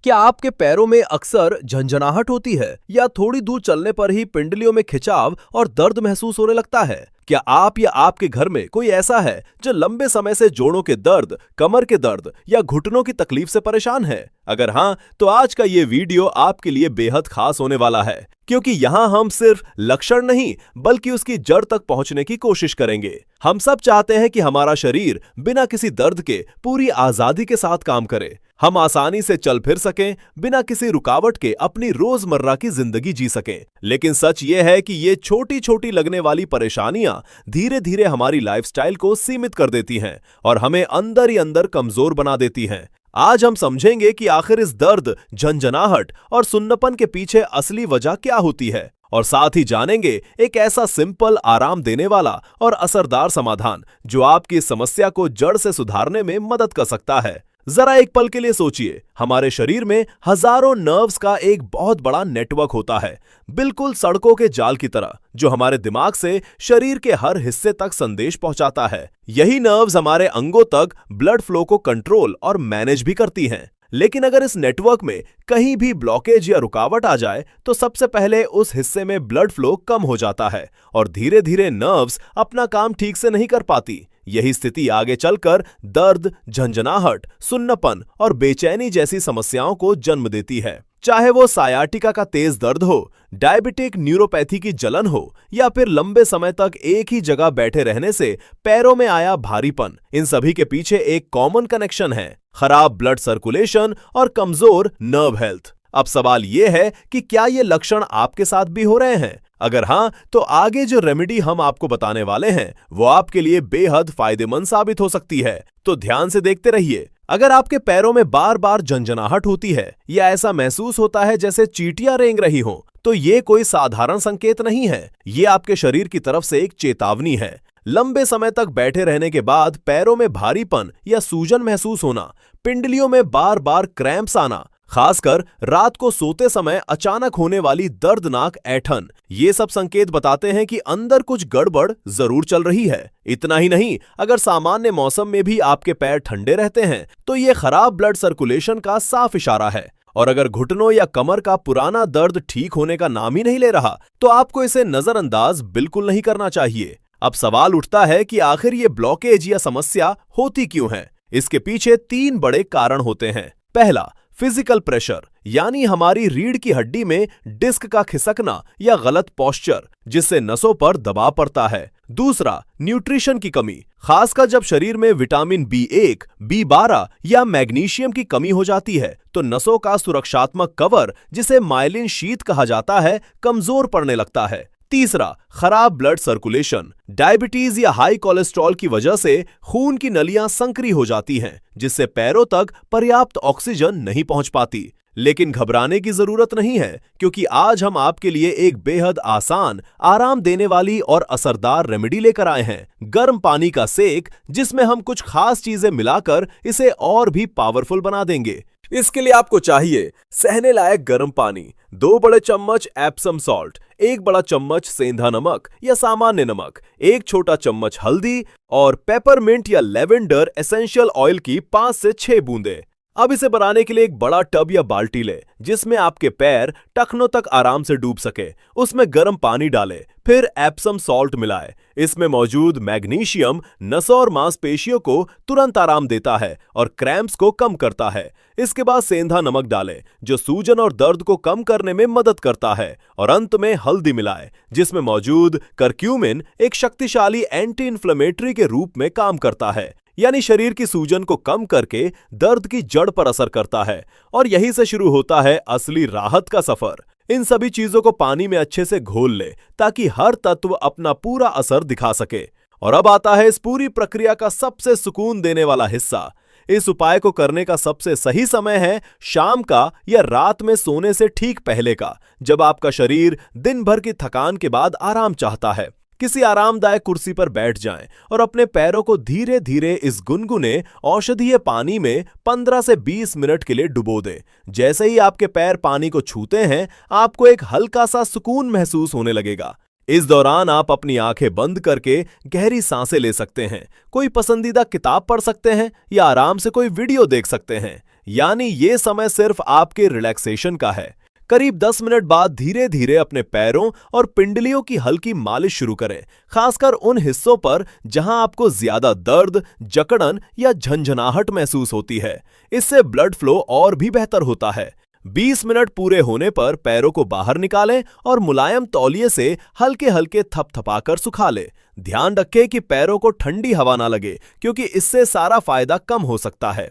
क्या आपके पैरों में अक्सर झंझनाहट होती है या थोड़ी दूर चलने पर ही पिंडलियों में खिंचाव और दर्द महसूस होने लगता है? क्या आप या आपके घर में कोई ऐसा है जो लंबे समय से जोड़ों के दर्द, कमर के दर्द या घुटनों की तकलीफ से परेशान है? अगर हाँ, तो आज का ये वीडियो आपके लिए बेहद खास होने वाला है, क्योंकि यहाँ हम सिर्फ लक्षण नहीं बल्कि उसकी जड़ तक पहुंचने की कोशिश करेंगे। हम सब चाहते हैं कि हमारा शरीर बिना किसी दर्द के पूरी आजादी के साथ काम करे। हम आसानी से चल फिर सकें, बिना किसी रुकावट के अपनी रोजमर्रा की जिंदगी जी सकें। लेकिन सच ये है कि ये छोटी छोटी लगने वाली परेशानियां धीरे धीरे हमारी लाइफस्टाइल को सीमित कर देती हैं और हमें अंदर ही अंदर कमजोर बना देती हैं। आज हम समझेंगे कि आखिर इस दर्द, झंझनाहट और सुन्नपन के पीछे असली वजह क्या होती है, और साथ ही जानेंगे एक ऐसा सिंपल, आराम देने वाला और असरदार समाधान जो आपकी इस समस्या को जड़ से सुधारने में मदद कर सकता है। जरा एक पल के लिए सोचिए, हमारे शरीर में हजारों नर्व्स का एक बहुत बड़ा नेटवर्क होता है, बिल्कुल सड़कों के जाल की तरह, जो हमारे दिमाग से शरीर के हर हिस्से तक संदेश पहुंचाता है। यही नर्व्स हमारे अंगों तक ब्लड फ्लो को कंट्रोल और मैनेज भी करती हैं। लेकिन अगर इस नेटवर्क में कहीं भी ब्लॉकेज या रुकावट आ जाए तो सबसे पहले उस हिस्से में ब्लड फ्लो कम हो जाता है और धीरे धीरे नर्व्स अपना काम ठीक से नहीं कर पाती। यही स्थिति आगे चलकर दर्द, झंझनाहट, सुन्नपन और बेचैनी जैसी समस्याओं को जन्म देती है। चाहे वो सायाटिका का तेज दर्द हो, डायबिटिक न्यूरोपैथी की जलन हो या फिर लंबे समय तक एक ही जगह बैठे रहने से पैरों में आया भारीपन, इन सभी के पीछे एक कॉमन कनेक्शन है: खराब ब्लड सर्कुलेशन और कमजोर नर्व हेल्थ। अब सवाल यह है कि क्या ये लक्षण आपके साथ भी हो रहे हैं? अगर हाँ, तो आगे जो रेमेडी हम आपको बताने वाले हैं वो आपके लिए बेहद फायदेमंद साबित हो सकती है। तो ध्यान से देखते रहिए। अगर आपके पैरों में बार बार झंझनाहट होती है या ऐसा महसूस होता है जैसे चींटियां रेंग रही हों, तो ये कोई साधारण संकेत नहीं है। ये आपके शरीर की तरफ से एक चेतावनी है। लंबे समय तक बैठे रहने के बाद पैरों में भारीपन या सूजन महसूस होना, पिंडलियों में बार बार क्रैम्प्स आना, खासकर रात को सोते समय अचानक होने वाली दर्दनाक ऐंठन, ये सब संकेत बताते हैं कि अंदर कुछ गड़बड़ जरूर चल रही है। इतना ही नहीं, अगर सामान्य मौसम में भी आपके पैर ठंडे रहते हैं तो ये खराब ब्लड सर्कुलेशन का साफ इशारा है। और अगर घुटनों या कमर का पुराना दर्द ठीक होने का नाम ही नहीं ले रहा, तो आपको इसे नजरअंदाज बिल्कुल नहीं करना चाहिए। अब सवाल उठता है कि आखिर ये ब्लॉकेज या समस्या होती क्यों है? इसके पीछे 3 बड़े कारण होते हैं। पहला, फिजिकल प्रेशर, यानी हमारी रीढ़ की हड्डी में डिस्क का खिसकना या गलत पोस्चर, जिससे नसों पर दबाव पड़ता है। दूसरा, न्यूट्रिशन की कमी, खासकर जब शरीर में विटामिन B1, B12 या मैग्नीशियम की कमी हो जाती है तो नसों का सुरक्षात्मक कवर, जिसे माइलिन शीथ कहा जाता है, कमजोर पड़ने लगता है। तीसरा, खराब ब्लड सर्कुलेशन, डायबिटीज या हाई कोलेस्ट्रॉल की वजह से खून की नलियां संकरी हो जाती हैं, जिससे पैरों तक पर्याप्त ऑक्सीजन नहीं पहुंच पाती। लेकिन घबराने की जरूरत नहीं है, क्योंकि आज हम आपके लिए एक बेहद आसान, आराम देने वाली और असरदार रेमेडी लेकर आए हैं: गर्म पानी का सेक, जिसमें हम कुछ खास चीजें मिलाकर इसे और भी पावरफुल बना देंगे। इसके लिए आपको चाहिए सहने लायक गर्म पानी, 2 बड़े चम्मच एप्सम सॉल्ट, 1 बड़ा चम्मच सेंधा नमक या सामान्य नमक, 1 छोटा चम्मच हल्दी और पेपरमिंट या लेवेंडर एसेंशियल ऑयल की 5 से 6 बूंदें। अब इसे बनाने के लिए एक बड़ा टब या बाल्टी ले, जिसमें आपके पैर टखनों तक आराम से डूब सके। उसमें गर्म पानी डालें, फिर एप्सम सॉल्ट मिलाएं। इसमें मौजूद मैग्नीशियम नसों और मांसपेशियों को तुरंत आराम देता है और क्रैम्प्स को कम करता है। इसके बाद सेंधा नमक डालें, जो सूजन और दर्द को कम करने में मदद करता है। और अंत में हल्दी मिलाएं, जिसमें मौजूद करक्यूमिन एक शक्तिशाली एंटी इन्फ्लेमेटरी के रूप में काम करता है, यानी शरीर की सूजन को कम करके दर्द की जड़ पर असर करता है। और यहीं से शुरू होता है असली राहत का सफर। इन सभी चीजों को पानी में अच्छे से घोल ले, ताकि हर तत्व अपना पूरा असर दिखा सके। और अब आता है इस पूरी प्रक्रिया का सबसे सुकून देने वाला हिस्सा। इस उपाय को करने का सबसे सही समय है शाम का या रात में सोने से ठीक पहले का, जब आपका शरीर दिन भर की थकान के बाद आराम चाहता है। किसी आरामदायक कुर्सी पर बैठ जाएं और अपने पैरों को धीरे धीरे इस गुनगुने औषधीय पानी में 15 से 20 मिनट के लिए डुबो दें। जैसे ही आपके पैर पानी को छूते हैं, आपको एक हल्का सा सुकून महसूस होने लगेगा। इस दौरान आप अपनी आंखें बंद करके गहरी सांसें ले सकते हैं, कोई पसंदीदा किताब पढ़ सकते हैं या आराम से कोई वीडियो देख सकते हैं। यानी ये समय सिर्फ आपके रिलैक्सेशन का है। करीब 10 मिनट बाद धीरे धीरे अपने पैरों और पिंडलियों की हल्की मालिश शुरू करें, खासकर उन हिस्सों पर जहां आपको ज्यादा दर्द, जकड़न या झंझनाहट महसूस होती है। इससे ब्लड फ्लो और भी बेहतर होता है। 20 मिनट पूरे होने पर पैरों को बाहर निकालें और मुलायम तौलिए से हल्के हल्के थपथपाकर सुखा लें। ध्यान रखें कि पैरों को ठंडी हवा ना लगे, क्योंकि इससे सारा फायदा कम हो सकता है।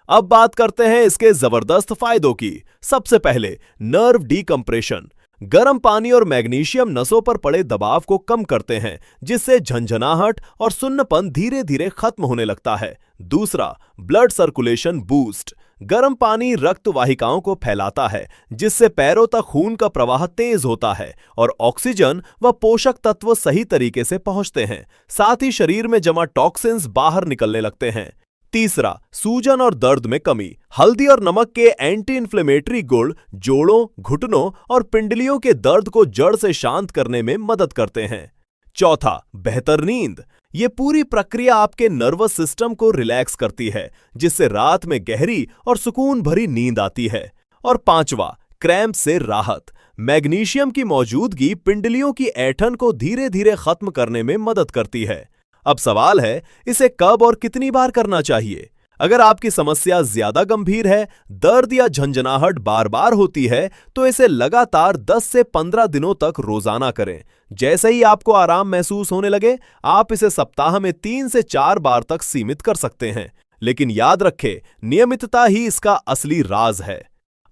अब बात करते हैं इसके जबरदस्त फायदों की। सबसे पहले नर्व डीकंप्रेशन। गर्म पानी और मैग्नीशियम नसों पर पड़े दबाव को कम करते हैं, जिससे झंझनाहट और सुन्नपन धीरे धीरे खत्म होने लगता है। दूसरा, ब्लड सर्कुलेशन बूस्ट। गर्म पानी रक्त वाहिकाओं को फैलाता है, जिससे पैरों तक खून का प्रवाह तेज होता है और ऑक्सीजन व पोषक तत्व सही तरीके से पहुंचते हैं। साथ ही शरीर में जमा टॉक्सिन्स बाहर निकलने लगते हैं। तीसरा, सूजन और दर्द में कमी। हल्दी और नमक के एंटी इन्फ्लेमेटरी गुण जोड़ों, घुटनों और पिंडलियों के दर्द को जड़ से शांत करने में मदद करते हैं। चौथा, बेहतर नींद। ये पूरी प्रक्रिया आपके नर्वस सिस्टम को रिलैक्स करती है, जिससे रात में गहरी और सुकून भरी नींद आती है। और पांचवा, क्रैम्प से राहत। मैग्नीशियम की मौजूदगी पिंडलियों की ऐंठन को धीरे धीरे खत्म करने में मदद करती है। अब सवाल है, इसे कब और कितनी बार करना चाहिए? अगर आपकी समस्या ज्यादा गंभीर है, दर्द या झंझनाहट बार बार होती है, तो इसे लगातार 10 से 15 दिनों तक रोजाना करें। जैसे ही आपको आराम महसूस होने लगे, आप इसे सप्ताह में 3 से 4 बार तक सीमित कर सकते हैं। लेकिन याद रखें, नियमितता ही इसका असली राज है।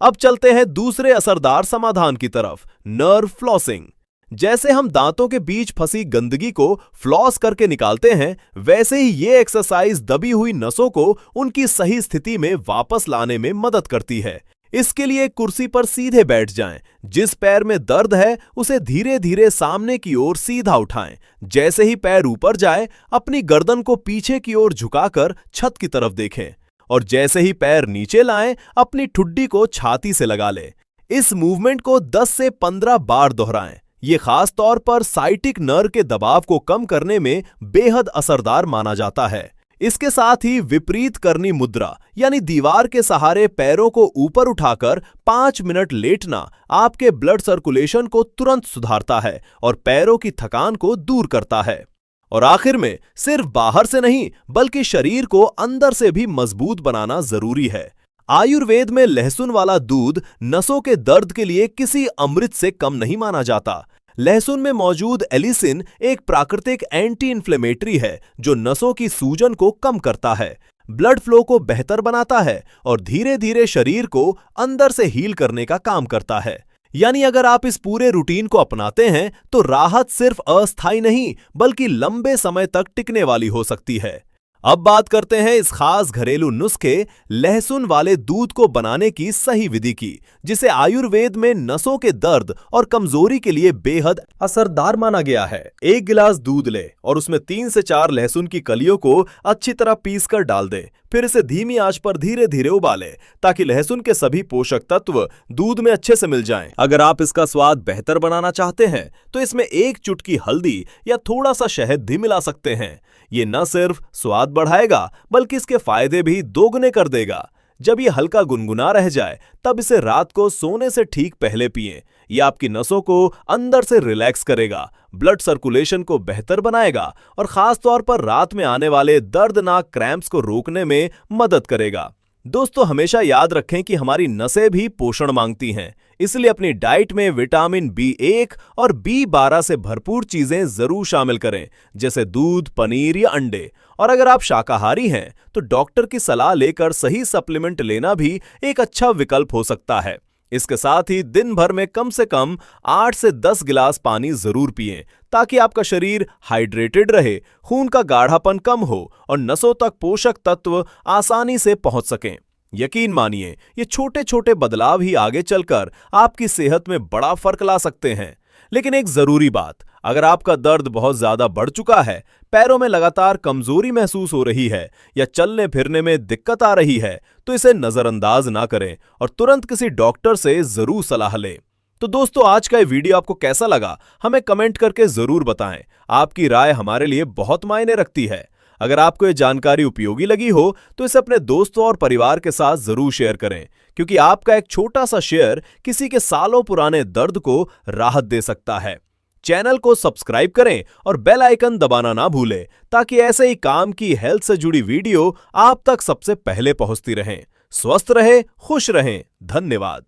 अब चलते हैं दूसरे असरदार समाधान की तरफ, नर्व फ्लॉसिंग। जैसे हम दांतों के बीच फंसी गंदगी को फ्लॉस करके निकालते हैं, वैसे ही ये एक्सरसाइज दबी हुई नसों को उनकी सही स्थिति में वापस लाने में मदद करती है। इसके लिए कुर्सी पर सीधे बैठ जाएं। जिस पैर में दर्द है, उसे धीरे धीरे सामने की ओर सीधा उठाएं। जैसे ही पैर ऊपर जाए, अपनी गर्दन को पीछे की ओर झुकाकर छत की तरफ देखें और जैसे ही पैर नीचे लाएं, अपनी ठुड्डी को छाती से लगा लें। इस मूवमेंट को 10 से 15 बार दोहराएं। ये खास तौर पर साइटिक नर्व के दबाव को कम करने में बेहद असरदार माना जाता है। इसके साथ ही विपरीत करनी मुद्रा यानी दीवार के सहारे पैरों को ऊपर उठाकर 5 मिनट लेटना आपके ब्लड सर्कुलेशन को तुरंत सुधारता है और पैरों की थकान को दूर करता है। और आखिर में, सिर्फ बाहर से नहीं बल्कि शरीर को अंदर से भी मजबूत बनाना जरूरी है। आयुर्वेद में लहसुन वाला दूध नसों के दर्द के लिए किसी अमृत से कम नहीं माना जाता। लहसुन में मौजूद एलिसिन एक प्राकृतिक एंटी इन्फ्लेमेटरी है, जो नसों की सूजन को कम करता है, ब्लड फ्लो को बेहतर बनाता है और धीरे धीरे शरीर को अंदर से हील करने का काम करता है। यानी अगर आप इस पूरे रूटीन को अपनाते हैं, तो राहत सिर्फ अस्थायी नहीं बल्कि लंबे समय तक टिकने वाली हो सकती है। अब बात करते हैं इस खास घरेलू नुस्खे लहसुन वाले दूध को बनाने की सही विधि की, जिसे आयुर्वेद में नसों के दर्द और कमजोरी के लिए बेहद असरदार माना गया है। 1 गिलास दूध ले और उसमें 3 से 4 लहसुन की कलियों को अच्छी तरह पीस कर डाल दे। फिर इसे धीमी आंच पर धीरे धीरे उबाले, ताकि लहसुन के सभी पोषक तत्व दूध में अच्छे से मिल जाएं। अगर आप इसका स्वाद बेहतर बनाना चाहते हैं, तो इसमें 1 चुटकी हल्दी या थोड़ा सा शहद भी मिला सकते हैं। ये न सिर्फ स्वाद बढ़ाएगा, बल्कि इसके फायदे भी दोगुने कर देगा। जब ये हल्का गुनगुना रह जाए, तब इसे रात को सोने से ठीक पहले पिएं। ये आपकी नसों को अंदर से रिलैक्स करेगा, ब्लड सर्कुलेशन को बेहतर बनाएगा और खास तौर पर रात में आने वाले दर्दनाक क्रैम्प्स को रोकने में मदद करेगा। दोस्तों, हमेशा याद रखें कि हमारी नसें भी पोषण मांगती हैं, इसलिए अपनी डाइट में विटामिन B1 और B12 से भरपूर चीजें जरूर शामिल करें, जैसे दूध, पनीर या अंडे। और अगर आप शाकाहारी हैं, तो डॉक्टर की सलाह लेकर सही सप्लीमेंट लेना भी एक अच्छा विकल्प हो सकता है। इसके साथ ही दिन भर में कम से कम 8 से 10 गिलास पानी जरूर पिएं, ताकि आपका शरीर हाइड्रेटेड रहे, खून का गाढ़ापन कम हो और नसों तक पोषक तत्व आसानी से पहुंच सकें। यकीन मानिए, ये छोटे छोटे बदलाव ही आगे चलकर आपकी सेहत में बड़ा फर्क ला सकते हैं। लेकिन एक जरूरी बात, अगर आपका दर्द बहुत ज्यादा बढ़ चुका है, पैरों में लगातार कमजोरी महसूस हो रही है या चलने फिरने में दिक्कत आ रही है, तो इसे नजरअंदाज ना करें और तुरंत किसी डॉक्टर से जरूर सलाह लें। तो दोस्तों, आज का ये वीडियो आपको कैसा लगा, हमें कमेंट करके जरूर बताएं। आपकी राय हमारे लिए बहुत मायने रखती है। अगर आपको ये जानकारी उपयोगी लगी हो तो इसे अपने दोस्तों और परिवार के साथ जरूर शेयर करें, क्योंकि आपका एक छोटा सा शेयर किसी के सालों पुराने दर्द को राहत दे सकता है। चैनल को सब्सक्राइब करें और बेल आइकन दबाना ना भूलें, ताकि ऐसे ही काम की हेल्थ से जुड़ी वीडियो आप तक सबसे पहले पहुंचती रहें। स्वस्थ रहें, खुश रहें। धन्यवाद।